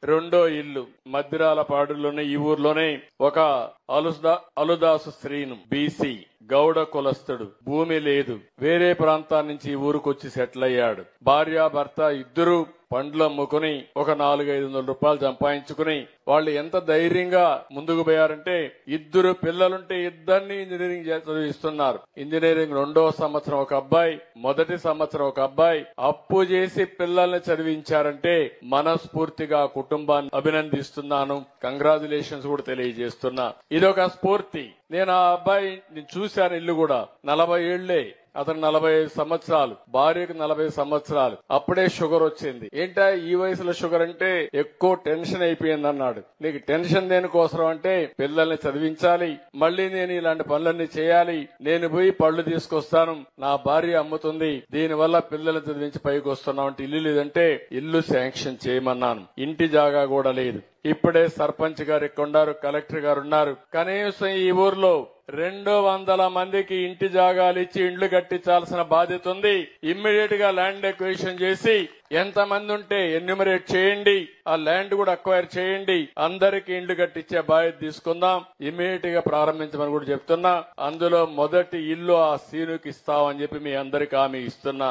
రెండో ఇల్లు మద్దిరాలపాడులోనే ఈ ఊర్లోనే ఒక అలుదాసు స్త్రీను బీసీ గౌడ కులస్తుడు, భూమి లేదు, వేరే ప్రాంతాల నుంచి ఈ ఊరుకొచ్చి సెటిల్ అయ్యాడు. భార్యాభర్త ఇద్దరు పండ్లు అమ్ముకుని ఒక 400-500 రూపాయలు సంపాదించుకుని వాళ్ళు ఎంత ధైర్యంగా ముందుకు పోయారంటే, ఇద్దరు పిల్లలుంటే ఇద్దరిని ఇంజనీరింగ్ చదివిస్తున్నారు. ఇంజనీరింగ్ 2వ సంవత్సరం ఒక అబ్బాయి, మొదటి సంవత్సరం ఒక అబ్బాయి. అప్పు చేసి పిల్లల్ని చదివించారంటే మనస్ఫూర్తిగా కుటుంబాన్ని అభినందిస్తున్నాను, కంగ్రాచులేషన్స్ కూడా తెలియజేస్తున్నా. ఇదొక స్ఫూర్తి. నేను ఆ అబ్బాయి చూశాను, ఇల్లు కూడా 40 ఏళ్లే, అతను 45 సంవత్సరాలు, భార్యకు 40 సంవత్సరాలు. అప్పుడే షుగర్ వచ్చింది. ఏంటా ఈ వయసులో షుగర్ అంటే, ఎక్కువ టెన్షన్ అయిపోయింది అన్నాడు. నీకు టెన్షన్ దేనికోసం అంటే, పిల్లల్ని చదివించాలి, మళ్ళీ నేను ఇలాంటి పనులన్నీ చేయాలి, నేను పోయి పళ్ళు తీసుకొస్తాను, నా భార్య అమ్ముతుంది, దీనివల్ల పిల్లల్ని చదివించి పైకి వస్తున్నాం అంటే ఇల్లు లేదంటే ఇల్లు శాంక్షన్ చేయమన్నాను. ఇంటి జాగా కూడా లేదు. ఇప్పుడే సర్పంచ్ గారు ఇక్కడ ఉన్నారు, కలెక్టర్ గారు ఉన్నారు. కనీసం ఈ ఊర్లో 200 మందికి ఇంటి జాగాలు ఇచ్చి ఇండ్లు కట్టించాల్సిన బాధ్యత ఉంది. ఇమ్మీడియట్ గా ల్యాండ్ ఎక్విజిషన్ చేసి ఎంతమంది ఉంటే ఎన్యూమరేట్ చేయండి, ఆ ల్యాండ్ కూడా అక్వైర్ చేయండి, అందరికీ ఇండ్లు కట్టించే బాధ్యత తీసుకుందాం. ఇమ్మీడియట్ గా ప్రారంభించమని కూడా చెప్తున్నా. అందులో మొదటి ఇల్లు ఆ సీనుకి ఇస్తామని చెప్పి మీ అందరికీ హామీ ఇస్తున్నా.